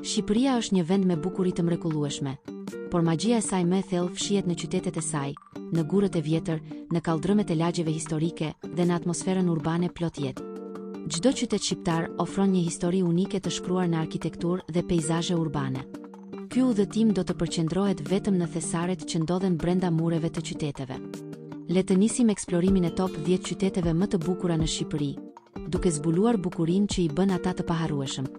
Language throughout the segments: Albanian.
Shqipëria është një vend me bukuri të mrekullueshme, por magjia e saj më e thellë fshihet në qytetet e saj, në gurët e vjetër, në kaldrëmet e lagjeve historike dhe në atmosferën urbane plot jetë. Çdo qytet shqiptar ofron një histori unike të shkruar në arkitekturë dhe peizazhe urbane. Ky udhëtim do të përqendrohet vetëm në thesaret që ndodhen brenda mureve të qyteteve. Le të nisim eksplorimin e top 10 qyteteve më të bukura në Shqipëri, duke zbuluar bukurinë që i bën ata të paharrueshëm.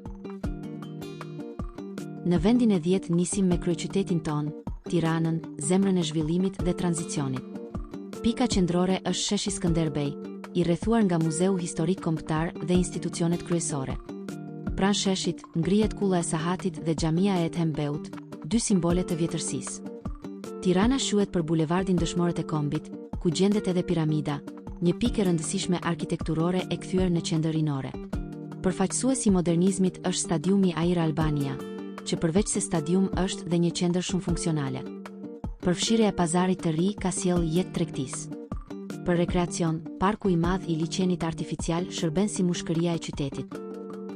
Në vendin e 10 nisim me kryeqytetin ton, Tiranën, zemrën e zhvillimit dhe tranzicionit. Pika qendrore është sheshi Skënderbej, i rrethuar nga Muzeu Historik Kombëtar dhe institucionet kryesore. Pranë sheshit ngrihet kulla e Sahatit dhe xhamia e Ethembeut, dy simbole të vjetërsisë. Tirana shuhet për bulevardin Dëshmorët e Kombit, ku gjendet edhe piramida, një pikë e rëndësishme arkitekturore e kthyer në qendër rinore. Përfaqësuesi i modernizmit është stadiumi Air Albania, që përveç se stadium është dhe një qendër shumë funksionale. Përfshirja e pazarit të ri ka sjell jetë tregtisë. Për rekreacion, parku i madh i liçenit artificial shërben si mushkëria e qytetit.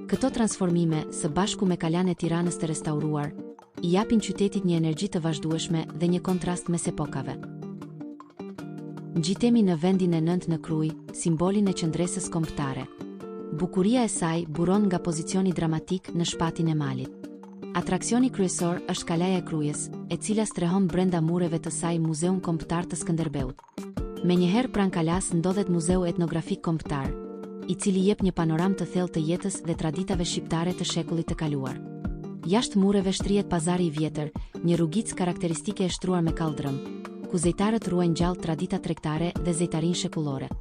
Këto transformime, së bashku me kalan e Tiranës të restauruar, i japin qytetit një energji të vazhdueshme dhe një kontrast mes epokave. Ngjitemi në vendin e 9 në Krujë, simbolin e qendresës kombëtare. Bukuria e saj buron nga pozicioni dramatik në shpatin e malit. Atraksioni kryesor është Kalaja e Krujës, e cila strehon brenda mureve të saj Muzeun Kombëtar të Skënderbeut. Menjëherë pranë kalas ndodhet Muzeu Etnografik Kombëtar, i cili jep një panoramë të thellë të jetës dhe traditave shqiptare të shekullit të kaluar. Jashtë mureve shtrihet pazari i vjetër, një rrugicë karakteristike e shtruar me kaldrëm, ku zejtarët ruajnë gjallë tradita tregtare dhe zejtarinë shekullore.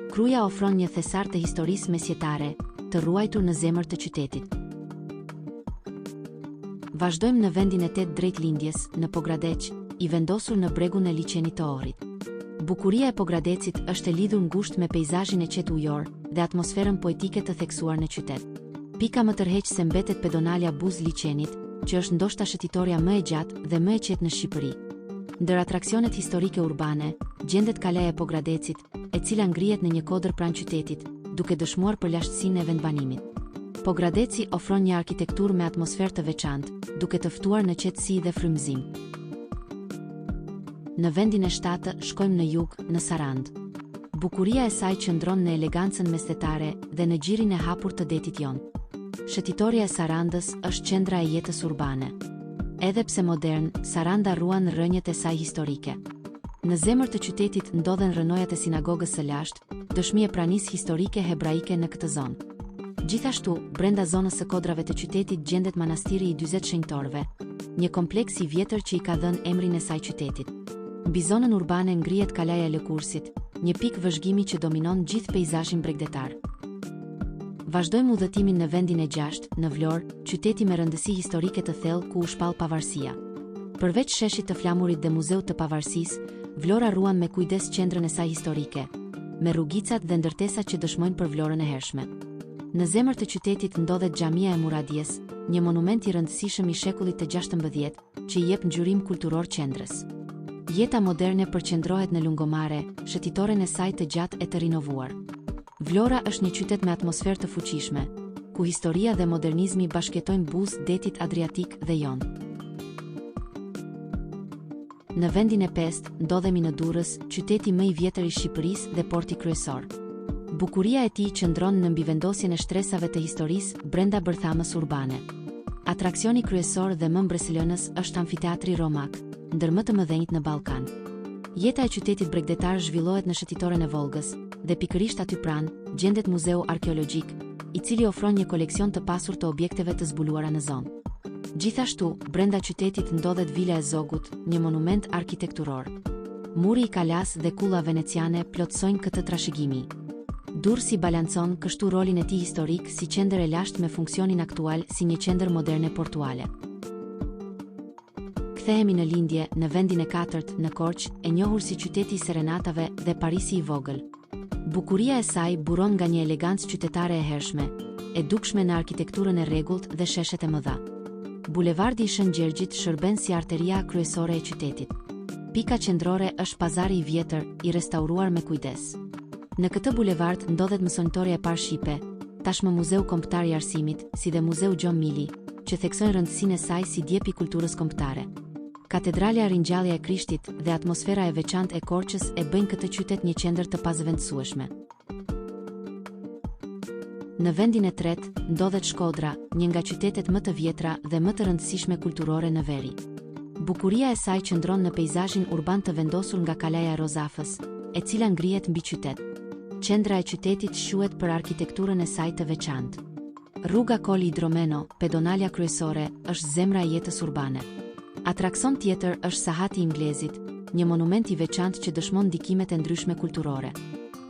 Kruja ofron një thesar të historisë mesjetare, të ruajtur në zemër të qytetit. Vazhdojmë në vendin e 8 drejt lindjes, në Pogradeq, i vendosur në bregun e liçenit të Ohrit. Bukuria e Pogradecit është e lidhur ngushtë me peizazhin e qetë ujor dhe atmosferën poetike të theksuar në qytet. Pika më tërheqëse mbetet pedonalja Buz Liçenit, që është ndoshta shëtitoria më e gjatë dhe më e qetë në Shqipëri. Ndër atraksionet historike urbane, gjendet Kalaja e Pogradecit, e cila ngrihet në një kodër pranë qytetit, duke dëshmuar përlashtësinë e vendbanimit. Pogradeci ofron një arkitekturë me atmosferë të veçantë, duke të ftuar në qetësi dhe frymëzim. Në vendin e 7 shkojmë në jug, në Sarandë. Bukuria e saj qëndron në elegancën mestetare dhe në gjirin e hapur të detit jon. Shëtitoria e Sarandës është qendra e jetës urbane. Edhe pse modern, Saranda ruan rrënjët e saj historike. Në zemër të qytetit ndodhen rrënojat e sinagogës së lashtë, dëshmi e pranisë historike hebraike në këtë zonë. Gjithashtu, brenda zonës së kodrave të qytetit gjendet manastiri i 40 shenjtorëve, një kompleks i vjetër që i ka dhënë emrin e saj qytetit. Mbi zonën urbane ngrihet Kalaja e Lëkursit, një pikë vëzhgimi që dominon gjithë peizazhin bregdetar. Vazhdojmë udhëtimin në vendin e 6, në Vlorë, qyteti me rëndësi historike të thellë ku u shpall pavarësia. Përveç sheshit të flamurit dhe muzeut të pavarësisë, Vlora ruan me kujdes qendrën e saj historike, me rrugicat dhe ndërtesat që dëshmojnë për Vlorën e hershme. Në zemër të qytetit ndodhet xhamia e Muradies, një monument i rëndësishëm i shekullit të 16, që i jep ngjyrim kulturor qendrës. Jeta moderne përqendrohet në lungomare, shëtitoren e saj të gjatë e të rinovuar. Vlora është një qytet me atmosferë të fuqishme, ku historia dhe modernizmi bashkëtojnë buzë detit Adriatik dhe jon. Në vendin e 5 ndodhemi në Durrës, qyteti më i vjetër i Shqipërisë dhe porti kryesor. Bukuria e tij qëndron në mbivendosjen e shtresave të historisë brenda bërthamës urbane. Atraksioni kryesor dhe më mbretëlënës është amfiteatri Romak, ndër më të mëdhenjt në Ballkan. Jeta e qytetit bregdetar zhvillohet në shëtitoren e Volgës, dhe pikërisht aty pranë gjendet Muzeu Arkeologjik, i cili ofron një koleksion të pasur të objekteve të zbuluara në zonë. Gjithashtu, brenda qytetit ndodhet Vila e Zogut, një monument arkitekturor. Muri i Kalas dhe kulla veneciane plotësojnë këtë trashëgimi. Durrësi balancon kështu rolin e tij historik si qendër e lashtë me funksionin aktual si një qendër moderne portuale. Kthehemi në lindje, në vendin e 4, në Korçë, e njohur si qyteti i serenatave dhe Parisi i vogël. Bukuria e saj buron nga një elegancë qytetare e hershme, e dukshme në arkitekturën e rregullt dhe sheshet e mëdha. Bulevardi i Shën Gjergjit shërben si arteria kryesore e qytetit. Pika qendrore është pazari i vjetër, i restauruar me kujdes. Në këtë bulevard ndodhet mësonjtoria e parë shqipe, tashmë Muzeu Kombëtar i Arsimit, si dhe Muzeu Gjon Mili, që që theksojnë rëndësinë e saj si djep i kulturës kombëtare. Katedralja e Ringjallja e Krishtit dhe atmosfera e veçantë e Korçës e bëjnë këtë qytet një qendër të pazëvendësueshme. Në vendin e tretë, ndodhet Shkodra, një nga qytetet më të vjetra dhe më të rëndësishme kulturore në veri. Bukuria e saj qëndron në peizazhin urban të vendosur nga Kalaja e Rozafës, e cila ngrihet mbi qytet. Qendra e qytetit quhet për arkitekturën e saj të veçantë. Rruga Colli Idromeno, pedonalja kryesore, është zemra e jetës urbane. Atraksion tjetër është Sahati i Inglezit, një monument i veçantë që dëshmon ndikimet e ndryshme kulturore.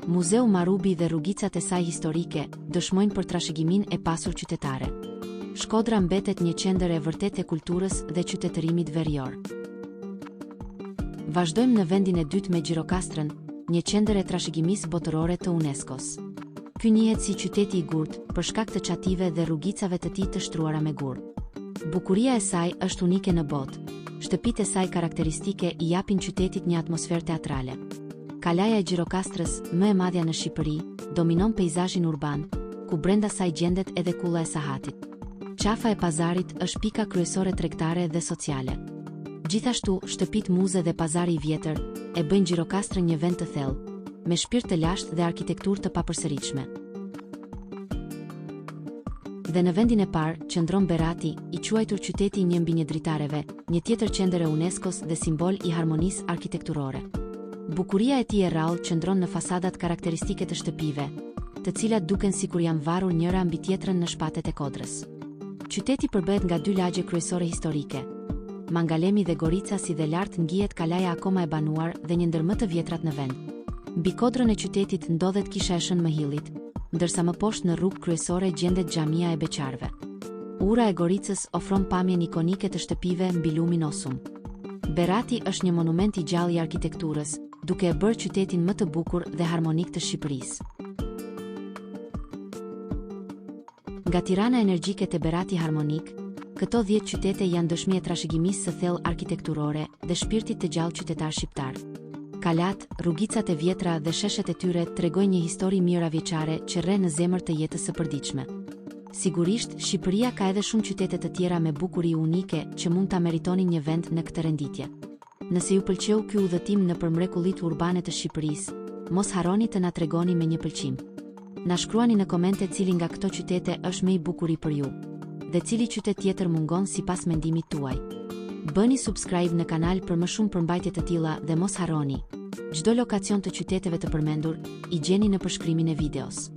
Muzeu Marubi dhe rrugicat e saj historike dëshmojnë për trashëgiminë e pasur qytetare. Shkodra mbetet një qendër e vërtetë e kulturës dhe qytetërimit verior. Vazhdojmë në vendin e dytë me Gjirokastrën, një qendër e trashëgimisë botërore të UNESCO-s. Ky njihet si qyteti i gurt për shkak të çative dhe rrugicave të tij të shtruara me gur. Bukuria e saj është unike në botë. Shtëpitë e saj karakteristike i japin qytetit një atmosferë teatrale. Kalaja e Gjirokastrës, më e madhja në Shqipëri, dominon peizazhin urban, ku brenda saj gjendet edhe kulla e Sahatit. Qafa e pazarit është pika kryesore tregtare dhe sociale. Gjithashtu, shtëpitë muze dhe pazari i vjetër e bëjnë Gjirokastrën një vend të thellë, me shpirt të lashtë dhe arkitekturë të papërsëritshme. Dhe në vendin e parë, qëndron Berati, i quajtur qyteti i 1/1 dritareve, një tjetër qendër e UNESCO-s dhe simbol i harmonisë arkitekturore. Bukuria e tij e rrallë qëndron në fasadat karakteristike të shtëpive, të cilat duken sikur janë varur njëra mbi tjetrën në shpatet e Kodrës. Qyteti përbëhet nga 2 lagje kryesore historike, Mangalemi dhe Gorica, si dhe lart ngjihet Kalaja akoma e banuar dhe një ndër më të vjetrat në vend. Mbi kodrën e qytetit ndodhet kisha e Shën Mëhillit, ndërsa më poshtë në rrugë kryesore gjendet xhamia e Beqarve. Ura e Goricës ofron pamjen ikonike të shtëpive mbi lumin Osum. Berati është një monument i gjallë i arkitekturës, duke e bërë qytetin më të bukur dhe harmonik të Shqipërisë. Nga Tirana energjike te Berati harmonik, këto 10 qytete janë dëshmi e trashëgimisë së thellë arkitekturore dhe shpirtit të gjallë qytetar shqiptar. Kalat, rrugicat e vjetra dhe sheshet e tyre tregojnë një histori mijëravjeçare që rre në zemër të jetës së përditshme. Sigurisht, Shqipëria ka edhe shumë qytete të tjera me bukuri unike që mund ta meritonin një vend në këtë renditje. Nëse ju pëlqeu ky udhëtim nëpër mrekullitë urbane të Shqipërisë, mos harroni të na tregoni me një pëlqim. Na shkruani në komente cili nga këto qytete është më i bukuri për ju, dhe cili qytet tjetër mungon sipas mendimit tuaj. Bëni subscribe në kanal për më shumë përmbajtje të tilla dhe mos harroni, çdo lokacion të qyteteve të përmendur i gjeni në përshkrimin e videos.